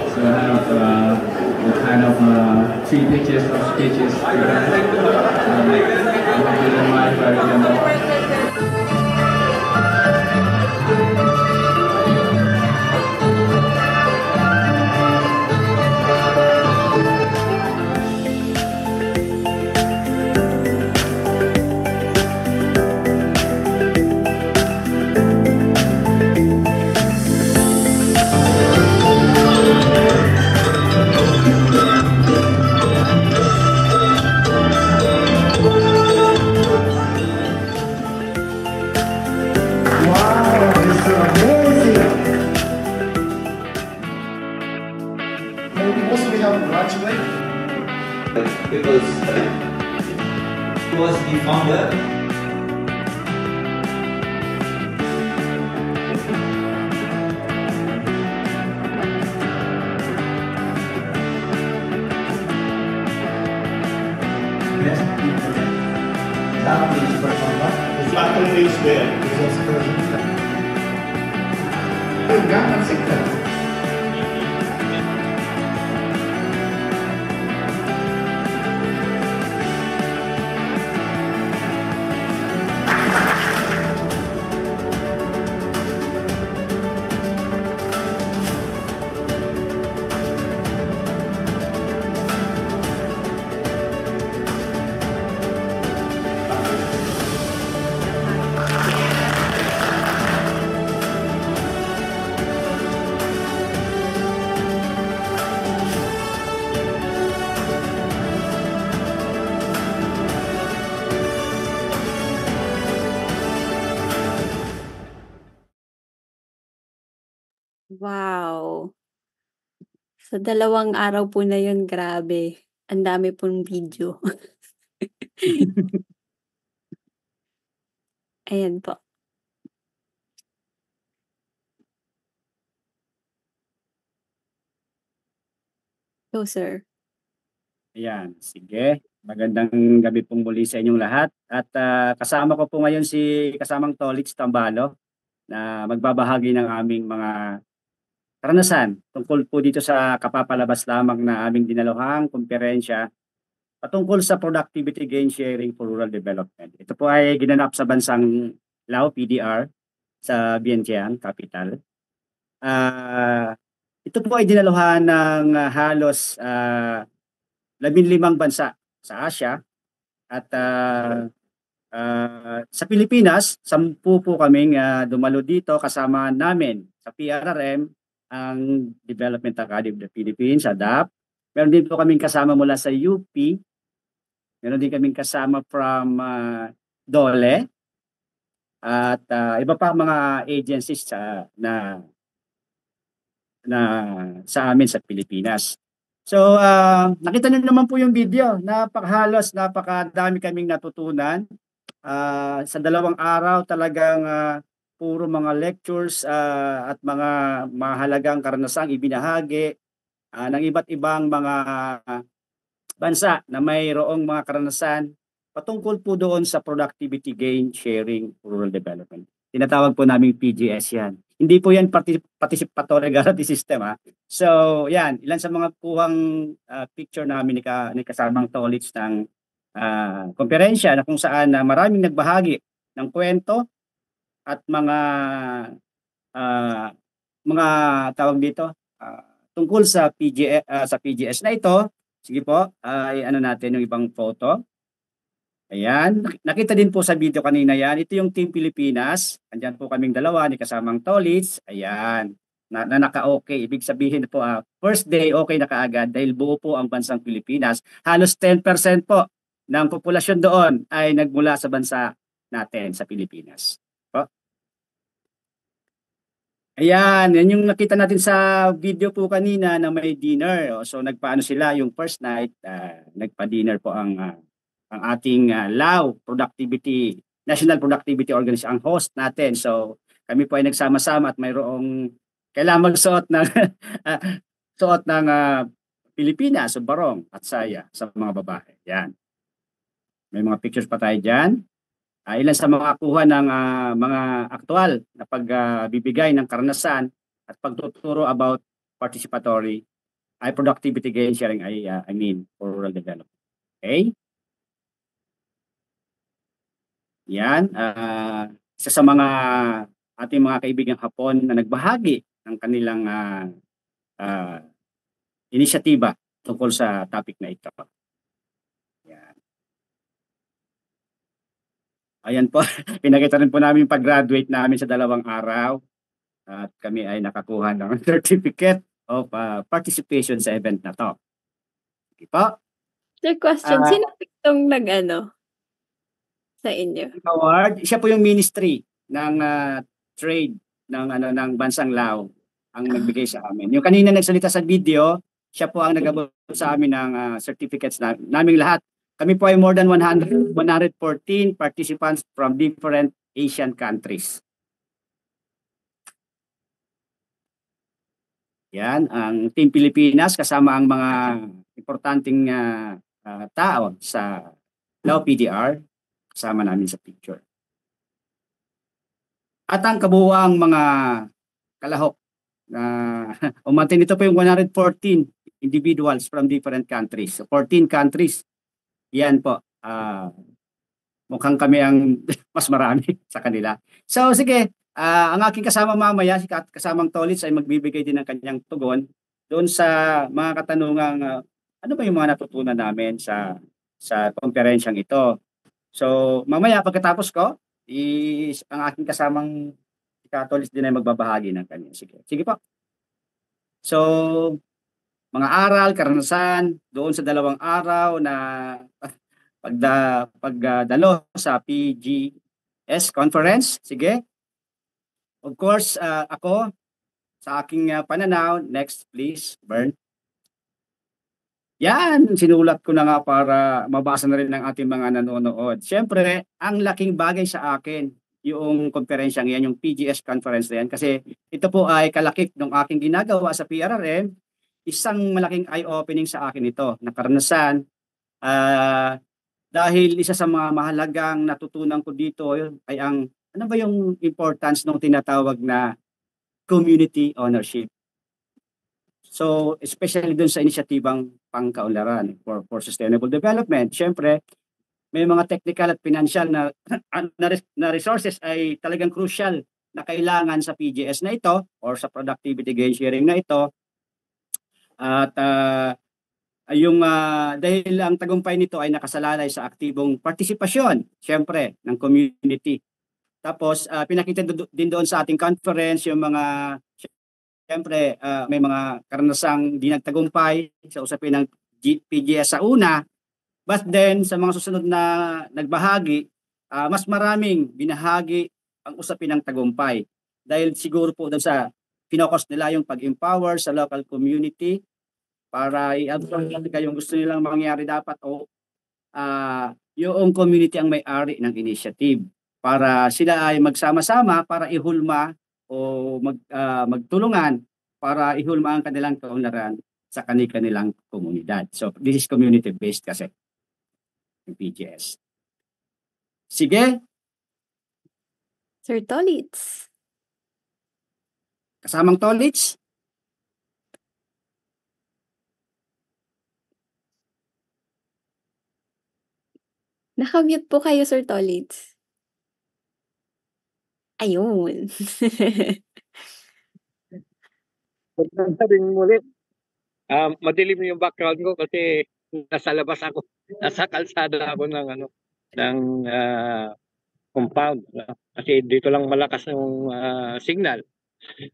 So I have the kind of 3 pages of speeches to that. I hope you don't mind if I read them all. Wow, this is amazing. Maybe also we have graduate. Because he was the founder. Battle is there. Gangan sector. Wow! Sa 2 araw po na yun, grabe. Ang dami pong video. Ayan po. Go, sir. Ayan, sige. Magandang gabi pong muli sa inyong lahat. At kasama ko po ngayon si kasamang Tolits Tambalo na magbabahagi ng aming mga karanasan tungkol po dito sa kapapalabas lamang na aming dinaluhang kumperensya patungkol sa Productivity Gain Sharing for Rural Development. Ito po ay ginanap sa bansang Lao, PDR, sa Vientiane, capital. Ito po ay dinaluhan ng halos 15 bansa sa Asia at sa Pilipinas, 10 po kaming dumalo dito kasama namin sa PRRM, ang Development Academy of the Philippines, ADAP. Meron din po kaming kasama mula sa UP. Meron din kaming kasama from DOLE at iba pa mga agencies na sa amin sa Pilipinas. So, nakita niyo naman po yung video. Napakadami kaming natutunan. Sa 2 araw talagang puro mga lectures at mga mahalagang karanasang ibinahagi ng iba't ibang mga bansa na mayroong mga karanasan patungkol po doon sa productivity gain sharing rural development. Tinatawag po namin PGS yan. Hindi po yan participatory guarantee system. So yan, ilan sa mga kuhang picture namin ni kasamang Tolits ng konferensya na kung saan maraming nagbahagi ng kwento at mga tawag dito tungkol sa PGS na ito. Sige po, ay ano natin yung ibang photo. Ayan, nakita din po sa video kanina yan. Ito yung Team Pilipinas. Andyan po kaming dalawa ni kasamang Tolits. Ayan, na naka-okay. Ibig sabihin po, first day okay na kaagad dahil buo po ang bansang Pilipinas. Halos 10% po ng populasyon doon ay nagmula sa bansa natin sa Pilipinas. Po. Ayan, yan yung nakita natin sa video po kanina na may dinner. So nagpaano sila yung first night, nagpa-dinner po ang ating LAW, National Productivity Organization, ang host natin. So kami po ay nagsama-sama at mayroong kailangan magsuot ng suot ng Pilipinas, so barong at saya sa mga babae. Yan. May mga pictures pa tayo dyan. Ilan sa mga kuha ng mga aktual na pagbibigay ng karanasan at pagtuturo about participatory productivity gain sharing for rural development. Okay? Yan, isa sa mga ating mga kaibigang Hapon na nagbahagi ng kanilang inisyatiba tungkol sa topic na ito. Yan. Ayan po, pinakita rin po namin pag-graduate namin sa 2 araw at kami ay nakakuha ng certificate of participation sa event na to. Okay po. Sir, question, sino itong sa inyo? Award, siya po yung ministry ng trade ng bansang Lao ang nagbigay sa amin. Yung kanina nagsalita sa video, siya po ang nag-abot sa amin ng certificates naming lahat. Kami po ay more than 114 participants from different Asian countries. Yan, ang Team Pilipinas kasama ang mga importanteng tao sa Lao PDR. Kasama namin sa picture. At ang kabuuang mga kalahok na umatin, ito po yung 114 individuals from different countries. So 14 countries. Yan po. Mukhang kami ang mas marami sa kanila. So sige, ang aking kasama mamaya, si kasamang Tolits ay magbibigay din ng kanyang tugon doon sa mga katanungang ano ba yung mga natutunan namin sa konferensyang ito. So, mamaya pagkatapos ko, ang aking kasamang Tolits din ay magbabahagi ng kanya. Sige po. So, mga aral, karanasan, doon sa 2 araw na pagdalo sa PGS conference. Sige. Of course, ako, sa aking pananaw, next please, Bern. Yan, sinulat ko na nga para mabasa na rin ng ating mga nanonood. Siyempre, ang laking bagay sa akin, yung konferensyang yan, yung PGS conference na yan, kasi ito po ay kalakip ng aking ginagawa sa PRRM, isang malaking eye-opening sa akin ito, na karanasan, dahil isa sa mga mahalagang natutunan ko dito ay ano ba yung importance ng tinatawag na community ownership. So, especially dun sa inisyatibang pangkaunlaran for sustainable development, syempre, may mga technical at financial na resources ay talagang crucial na kailangan sa PGS na ito or sa productivity gain sharing na ito. At dahil ang tagumpay nito ay nakasalalay sa aktibong partisipasyon, syempre, ng community. Tapos, pinakita din doon sa ating conference yung mga siyempre, may mga karanasang di nagtagumpay sa usapin ng PGS sa una, but then sa mga susunod na nagbahagi, mas maraming binahagi ang usapin ng tagumpay. Dahil siguro po doon sa pinokos nila yung pag-empower sa local community para i-absorb yung gusto nilang mangyari dapat o yung community ang may-ari ng initiative para sila ay magsama-sama para ihulma o magtulungan para ihulma ang kanilang kaunlaran sa kanilang komunidad. So this is community-based kasi yung PGS. Sige, Sir Tolits. kasamang Tolits. Nakamute po kayo, Sir Tolits. Ayun. Maganda rin muli. Madilim yung background ko kasi nasa labas ako. Nasa kalsada ako ng compound. Kasi dito lang malakas yung signal.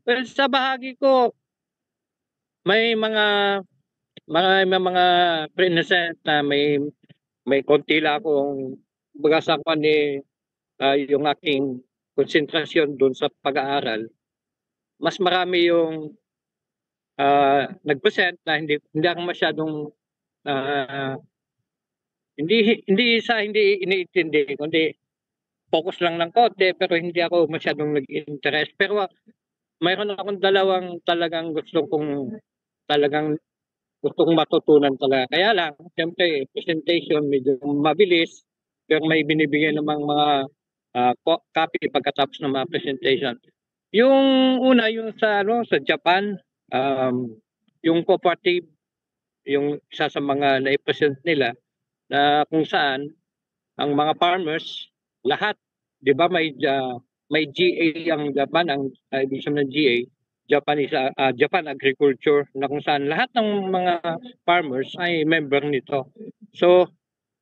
Pero sa bahagi ko, may mga present na may konti lang akong baga yung aking konsentrasyon doon sa pag-aaral. Mas marami yung nag-present na hindi ako masyadong hindi iniintindi, kundi focus lang ng konti pero hindi ako masyadong nag-interest. Pero mayroon akong dalawang talagang gustong matutunan talaga. Kaya lang, siyempre, presentation medyo mabilis, pero may binibigyan namang mga copy pagkatapos ng mga presentation. Yung una, yung sa Japan, yung cooperative, yung isa sa mga na-present nila, na kung saan ang mga farmers, lahat, di ba may GA ang Japan, ang ibig sabihin ng GA, Japan Agriculture, na kung saan lahat ng mga farmers ay member nito. So,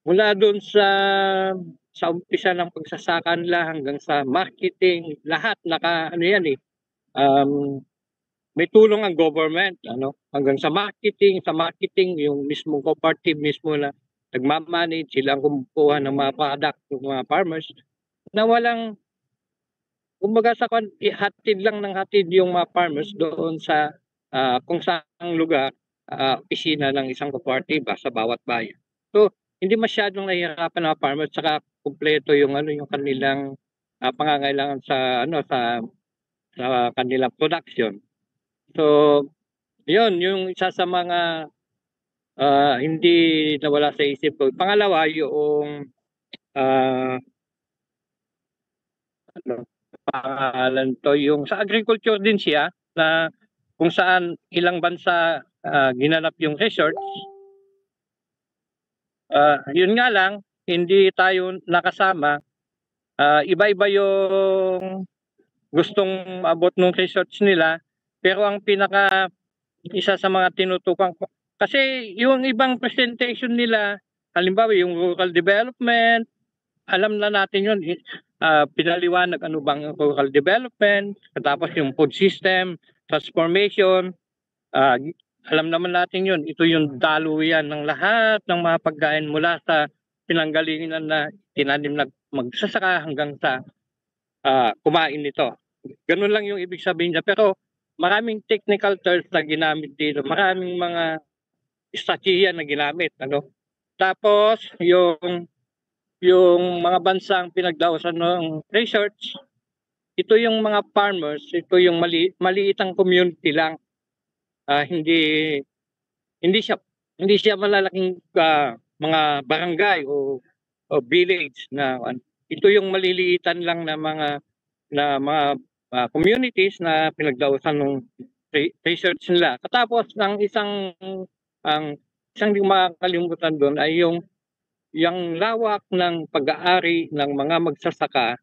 mula doon sa umpisa ng pagsasaka nila hanggang sa marketing, lahat may tulong ang government, hanggang sa marketing yung mismong cooperative mismo na nagmamanage, sila ang kumukuha ng mga product ng mga farmers na walang kumbaga sa hatid yung mga farmers doon sa kung saang lugar, opisina ng isang cooperative sa bawat bayan. So, hindi masyadong nahihirapan ng mga farmers, saka kumpleto yung kanilang pangangailangan sa kanilang production. So, yun yung isa sa mga hindi nawala sa isip ko. Pangalawa, yung pangalan to, yung sa agriculture din siya, na kung saan ilang bansa ginanap yung research. Yun nga lang, hindi tayo nakasama. Iba-iba yung gustong abot ng research nila, pero ang isa sa mga tinutukan ko, kasi yung ibang presentation nila, halimbawa yung rural development, alam na natin yun, pinaliwanag ano bang rural development, tapos yung food system, transformation, alam naman natin yun, ito yung daluyan ng lahat ng mga pagkain mula sa pinanggalingan na tinanim na magsasaka hanggang sa kumain nito. Ganun lang yung ibig sabihin niya, pero maraming technical terms na ginamit dito, maraming mga strategiya na ginamit. Tapos yung mga bansang pinagdaosan ng research, ito yung mga farmers, ito yung maliitang community lang. Hindi siya malalaking mga barangay o village na ito yung maliliitan lang na mga communities na pinagdaosan ng research nila. Katapos ng isang di makakalimutan doon ay yung lawak ng pag-aari ng mga magsasaka,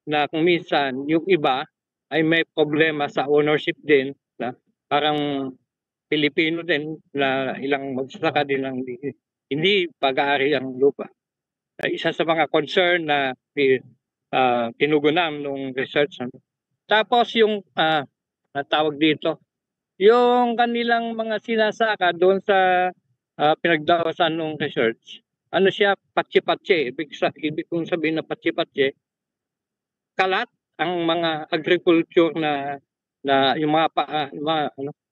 na kung minsan yung iba ay may problema sa ownership din, na parang Pilipino din na ilang magsasaka din ng hindi pag-aari ang lupa. Isa sa mga concern na tinugunan ng research. Tapos yung natawag dito, yung kanilang mga sinasaka doon sa pinagdaosan ng research, siya, patsi-patsi. Ibig kong sabihin na patsi-patsi, kalat ang mga agriculture na yung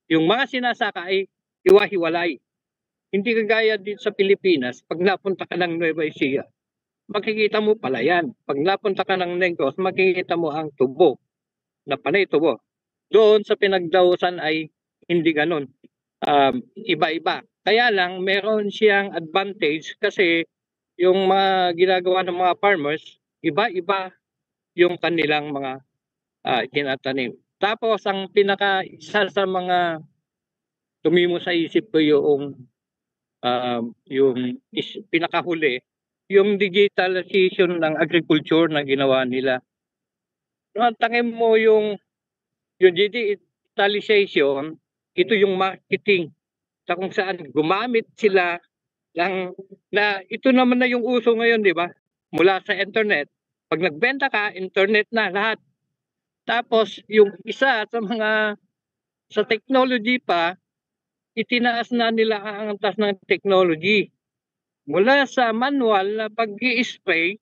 yung mga sinasaka ay hiwa-hiwalay. Hindi kagaya dito sa Pilipinas, pag napunta ka ng Nueva Ecija, makikita mo palayan. Pag napunta ka ng Negros, makikita mo ang tubo, na panay tubo. Doon sa pinagdaosan ay hindi ganon. iba-iba. Kaya lang meron siyang advantage kasi yung mga ginagawa ng mga farmers, iba-iba yung kanilang mga tinatanim. Tapos ang isa sa mga tumimo sa isip ko pinakahuli, yung digitalization ng agriculture na ginawa nila. Tangin mo yung digitalization, ito yung marketing sa kung saan gumamit sila na ito naman na yung uso ngayon, di ba? Mula sa internet. Pag nagbenta ka, internet na lahat. Tapos yung isa sa technology pa, itinaas na nila ang antas ng technology. Mula sa manual na pag-i-spray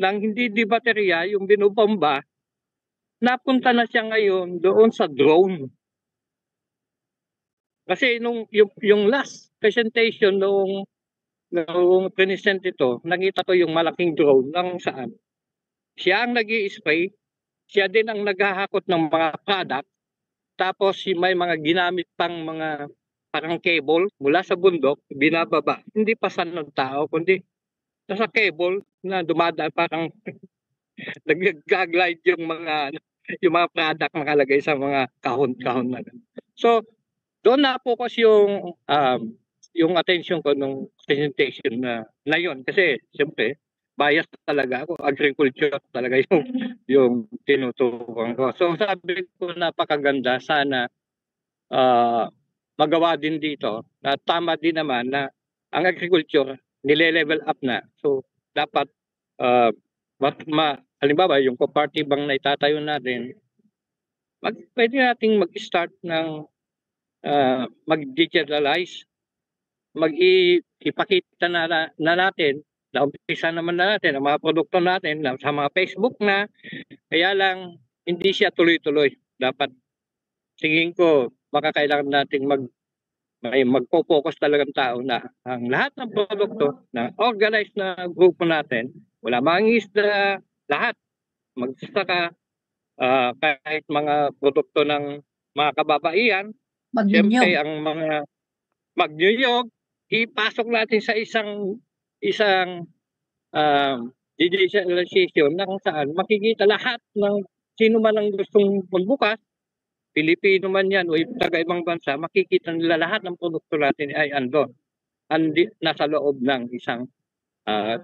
ng hindi di baterya, yung binubomba, napunta na siya ngayon doon sa drone. Kasi yung last presentation noong present ito, nakita ko yung malaking drone lang saan. Siya ang nag-i-spray, siya din ang naghahakot ng mga product, tapos may mga ginamit pang mga parang cable mula sa bundok, binababa. Hindi pa sa ng tao, kundi nasa cable na dumadaan parang nag-glide yung mga product nakalagay sa mga kahon-kahon na. So, doon na focus yung attention ko nung presentation na yun. Kasi, siyempre, bias talaga ako. Agriculture talaga yung tinutukan ko. So, sabi ko napakaganda. Sana magawa din dito. Tama din naman na ang agriculture nile-level up na. So, dapat halimbawa, yung cooperative bank na itatayo natin, pwede nating mag-start ng mag-digitalize, ipakita na natin, na-umpisa naman na natin ang mga produkto natin sa mga Facebook na, kaya lang hindi siya tuloy-tuloy. Dapat, tingin ko, makakailangan natin magpo-focus talagang tao na ang lahat ng produkto na organized na grupo natin, wala mangisda, lahat, magsasaka, kahit mga produkto ng mga kababaihan, siyempre ang mga magnyuyog, ipasok natin sa isang digitalization na kung saan makikita lahat ng sino man ang gustong magbukas, Pilipino man yan o taga-ibang bansa, makikita nila lahat ng produkto natin ay andon. Nasa loob ng isang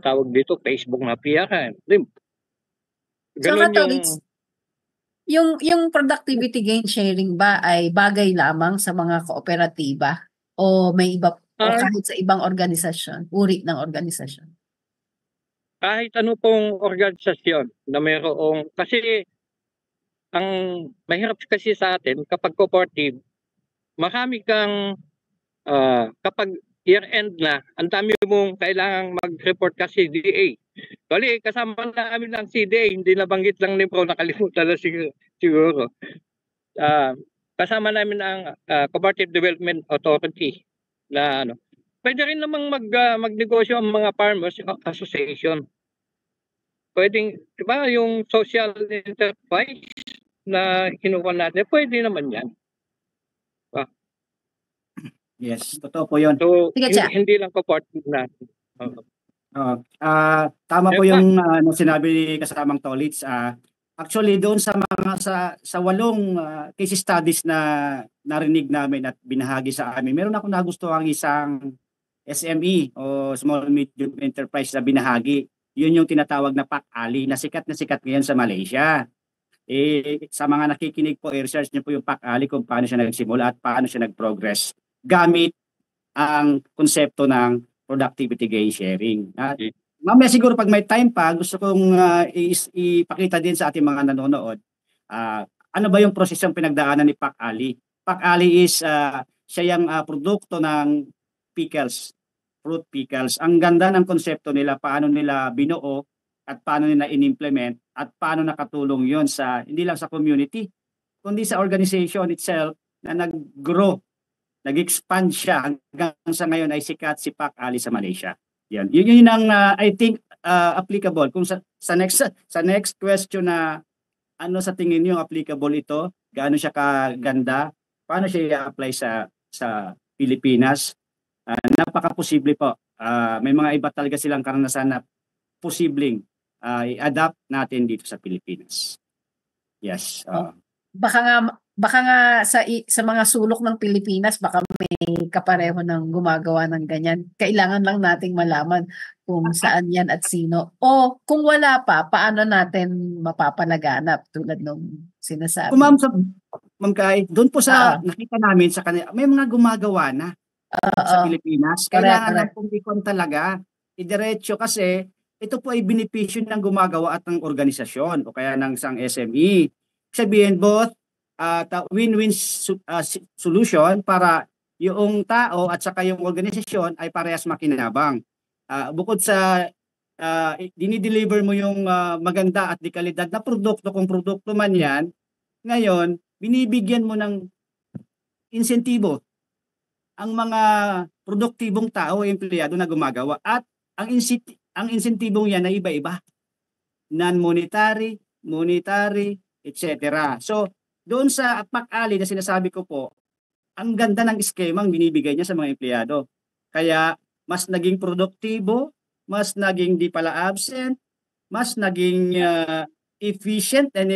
tawag dito, Facebook na PRN. Ganun yung productivity gain sharing ba ay bagay lamang sa mga kooperatiba o may iba o kahit sa ibang organisasyon, uri ng organisasyon? Kahit ano pong organisasyon na mayroong, kasi ang mahirap kasi sa atin kapag cooperative, marami kang kapag year-end na, ang dami mong kailangang mag-report ka CDA. Kali, kasama namin ng CDA, hindi nabanggit lang ni Pro, nakalimutan na siguro. Kasama namin ang Cooperative Development Authority na ano. Pwede rin namang magnegosyo ang mga farmers association. Pwedeng, di ba, yung social enterprise na kinuha natin, pwede naman yan. Yes, totoo po yun. So, hindi lang cooperative natin. Tama po yung sinabi ni kasamang Tolits. Actually, doon sa 8 case studies na narinig namin at binahagi sa amin, meron ako nagustuhan isang SME o Small Medium Enterprise na binahagi. Yun yung tinatawag na PAC-ALI na sikat ngayon sa Malaysia. Sa mga nakikinig po, i-research niyo po yung PAC-ALI kung paano siya nagsimula at paano siya nag-progress gamit ang konsepto ng productivity gain sharing. Mamaya siguro pag may time pa, gusto kong ipakita din sa ating mga nanonood ano ba yung prosesong pinagdaanan ni PAC-ALI. PAC-ALI is siya yung produkto ng pickles, fruit pickles. Ang ganda ng konsepto nila, paano nila binuo at paano nila in-implement at paano nakatulong yon sa hindi lang sa community, kundi sa organization itself na nag-grow, nag-expand siya hanggang sa ngayon ay sikat si PAC-ALI sa Malaysia. Yun ang I think applicable. Kung sa next question na ano sa tingin niyo applicable ito, gaano siya kaganda, paano siya i-apply sa sa Pilipinas. Napaka-posible po. May mga iba talaga silang karanasan na posibleng i-adapt natin dito sa Pilipinas. Yes. Baka nga sa mga sulok ng Pilipinas baka may kapareho ng gumagawa ng ganyan. Kailangan lang nating malaman kung saan yan at sino. O kung wala pa, paano natin mapapalaganap tulad nung sinasabi. Ma'am Kai, doon po sa nakita namin sa kanila, may mga gumagawa na sa Pilipinas. Kailangan lang pong ikon talaga. Idiretso kasi ito po ay benepisyo ng gumagawa at ng organisasyon o kaya ng isang SME. Sabihin both win-win solution para yung tao at saka yung organisasyon ay parehas makinabang. Bukod sa dinideliver mo yung maganda at di kalidad na produkto, kung produkto man yan, ngayon, binibigyan mo ng insentibo ang mga produktibong tao o empleyado na gumagawa. At ang insentibong yan ay iba-iba. Non-monetary, monetary, etc. So, doon sa PAC-ALI na sinasabi ko po, ang ganda ng eskemang binibigay niya sa mga empleyado. Kaya, mas naging produktibo, mas naging di pala absent, mas naging efficient and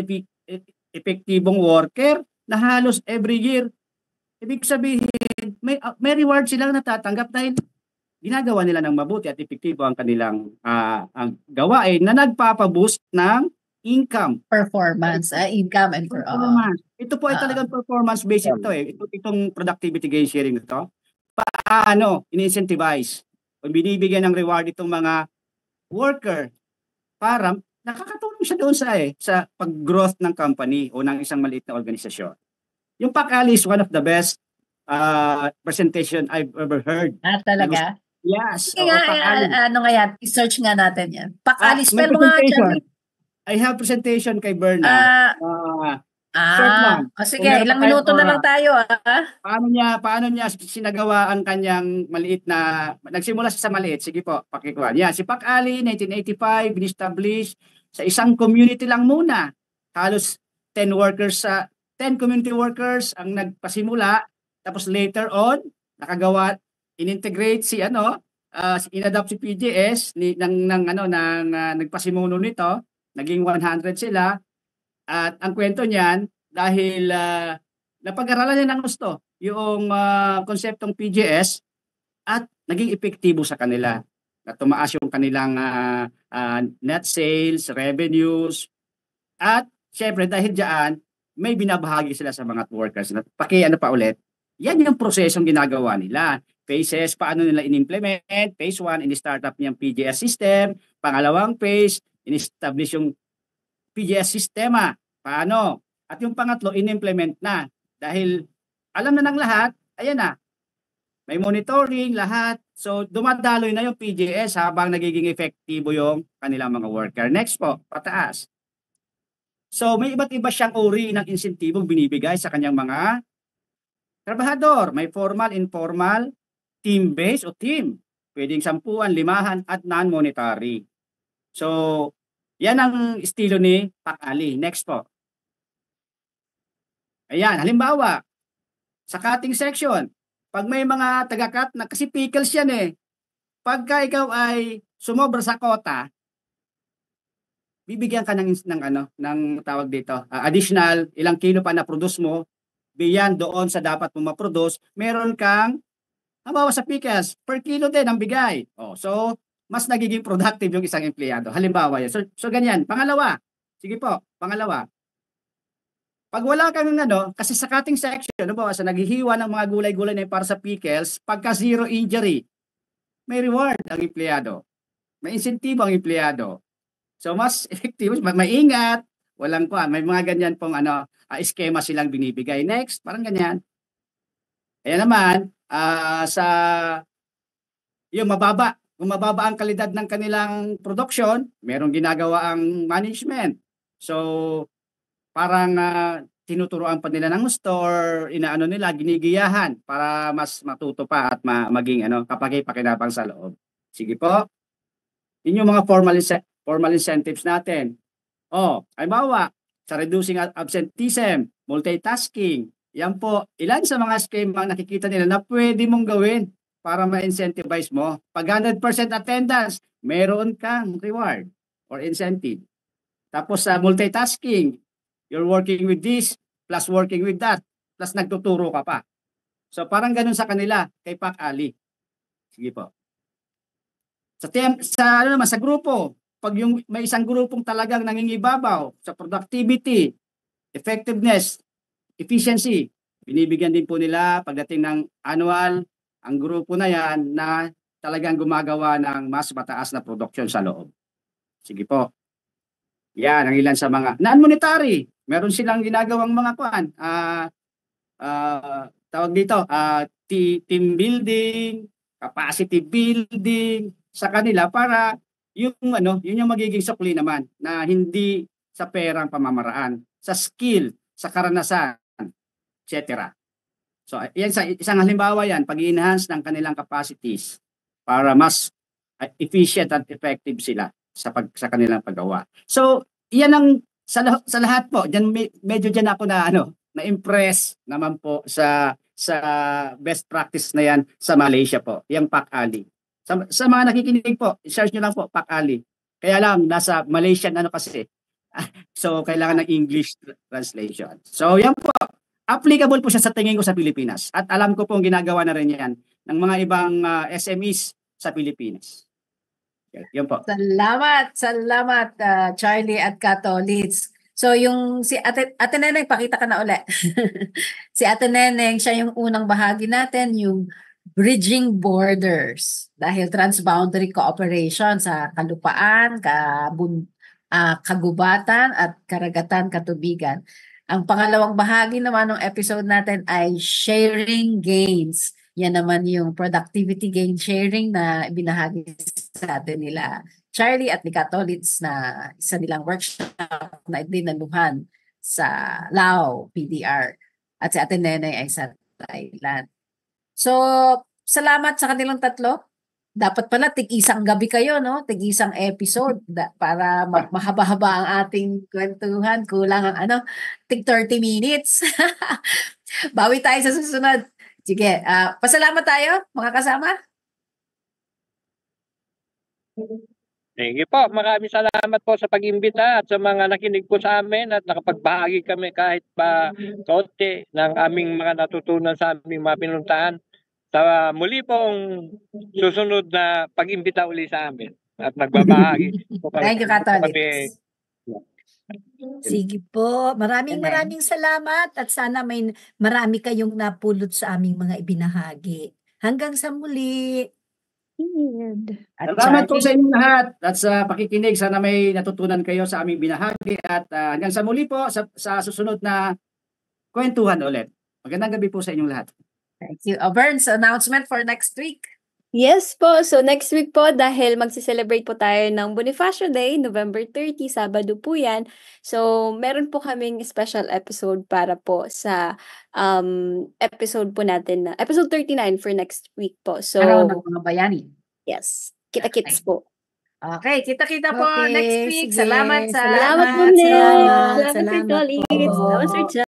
epektibong worker na halos every year. Ibig sabihin, may reward silang natatanggap dahil ginagawa nila ng mabuti at epektibo ang kanilang ang gawain na nagpapaboost ng income. Performance, income and performance. Ito po ay talagang performance-based ito eh. Itong productivity gain sharing ito. Paano ini-incentivize o binibigyan ng reward itong mga worker para nakakatulong siya doon sa pag-growth ng company o ng isang maliit na organisasyon. Yung PAC-ALI is one of the best presentation I've ever heard. Talaga? Yes. Ano nga yan? I-search nga natin yan. PAC-ALI, spell mo nga dyan. I have presentation kay Berna. Short lang. Sige, ilang minuto na lang tayo. Paano niya sinagawa ang kanyang maliit na, nagsimula sa maliit, sige po, pakikuha. Yan, si PAC-ALI, 1985, in-establish sa isang community lang muna. Halos 10 community workers ang nagpasimula, tapos later on, nakagawa, in-integrate in-adapt si PGS nagpasimuno nito, naging 100 sila. At ang kwento niyan, dahil napag-aralan niya ng gusto yung konseptong PGS at naging epektibo sa kanila. Na tumaas yung kanilang net sales, revenues, at syempre dahil diyan, may binabahagi sila sa mga workers. Pa ulit, yan yung prosesong ginagawa nila. Phases, paano nila in-implement. Phase 1, in-startup niyang PGS system. Pangalawang phase, in-establish yung PGS sistema. Paano? At yung pangatlo, in-implement na. Dahil alam na ng lahat, ayan na. May monitoring, lahat. So, dumadaloy na yung PGS habang nagiging efektibo yung kanilang mga worker. Next po, pataas. So, may iba't iba siyang uri ng insentibong binibigay sa kanyang mga trabahador. May formal, informal, team-based o team. Pwedeng 10, 5, at non-monetary. So, yan ang estilo ni PAC-ALI. Next po. Ayan, halimbawa, sa cutting section, pag may mga taga-cut na, kasi pickles yan eh. Pagka ikaw ay sumobra sa quota, bibigyan ka ng tawag dito, additional ilang kilo pa na produce mo, beyond doon sa dapat mo ma-produce, meron kang, halimbawa sa pickles, per kilo din ang bigay. So, mas nagiging productive yung isang empleyado. Halimbawa yan. So ganyan. Pangalawa. Sige po, pangalawa. Pag wala kang kasi sa cutting section, sa naghihiwa ng mga gulay-gulay na para sa pickles, pagka zero injury, may reward ang empleyado. May insentibo ang empleyado. So mas effective, maingat, walang may mga ganyan pong eskema silang binibigay. Next, parang ganyan. Ayan naman, yung mababa. Kung mababa ang kalidad ng kanilang production, merong ginagawa ang management. So, parang tinuturoan pa nila ng gusto or ginigiyahan para mas matuto pa at maging kapaki-pakinabang sa loob. Sige po. Yun yung mga formal incentives natin. Halimbawa, sa reducing absenteeism, multitasking, yan po, ilan sa mga scheme ang nakikita nila na pwede mong gawin para ma-incentivize mo. Pag 100% attendance, meron kang reward or incentive. Tapos sa multitasking, you're working with this, plus working with that, plus nagtuturo ka pa. So parang ganun sa kanila, kay Pac Ali. Sige po. Sa grupo, pag yung may isang grupong talagang nangingibabaw sa productivity, effectiveness, efficiency, binibigyan din po nila pagdating ng annual, ang grupo na yan na talagang gumagawa ng mas mataas na production sa loob. Sige po. Yan, ang ilan sa mga non-monetary. Meron silang ginagawang mga tawag dito, team building, capacity building sa kanila para yun yung magiging sukli naman na hindi sa perang pamamaraan, sa skill, sa karanasan, etc. So, yan isang halimbawa yan, pag-enhance ng kanilang capacities para mas efficient at effective sila sa kanilang paggawa. So, yan ang sa lahat po, medyo dyan ako na-impress naman po sa best practice na yan sa Malaysia po, yung Pac Ali. Sa mga nakikinig po, search nyo lang po, Pac Ali. Kaya lang, nasa Malaysian kasi. So, kailangan ng English translation. So, yan po. Applicable po siya sa tingin ko sa Pilipinas. At alam ko pong ginagawa na rin yan ng mga ibang SMEs sa Pilipinas. Yan po. Salamat, Charlie at Kato Litz. So yung si Ate Neneng, pakita ka na ulit. Si Ate Neneng, siya yung unang bahagi natin, yung bridging borders. Dahil transboundary cooperation sa kalupaan, kagubatan at karagatan, katubigan. Ang pangalawang bahagi naman ng episode natin ay sharing gains. Yan naman yung productivity gain sharing na binahagi sa atin nila Charlie at ni Kato Litz na isa nilang workshop na dinaluhan sa Lao PDR at si Ate Neneng ay sa Thailand. So, salamat sa kanilang tatlo. Dapat pala tig-isang gabi kayo, no? Tig-isang episode para mahaba-haba ang ating kwentuhan. Kulang ang tig 30 minutes. Bawi tayo sa susunod. Sige, pasalamat tayo mga kasama. Thank you po. Maraming salamat po sa pag-imbita at sa mga nakinig po sa amin at nakapagbahagi kami kahit pa konti ng aming mga natutunan sa aming mga pinuntahan. Sa muli pong susunod na pag-imbita uli sa amin at nagbabahagi. Thank you, Kato Litz. Sige po. Maraming salamat at sana may marami kayong napulot sa aming mga ibinahagi. Hanggang sa muli. Salamat po sa inyong lahat at sa pakikinig. Sana may natutunan kayo sa aming binahagi at hanggang sa muli po sa susunod na kwentuhan ulit. Magandang gabi po sa inyong lahat. Thank you. Burns, announcement for next week. Yes po. So next week po, dahil magsiselebrate po tayo ng Bonifacio Day, November 30, Sabado po yan. So meron po kaming special episode para po sa episode po natin na episode 39 for next week po. So Araw ng mga bayani. Yes. Kita-kits po. Okay, kita-kita po Okay, next week. sige. Salamat Salamat po, Salamat. Sir Salamat Dolly. po. Salamat, Sir John.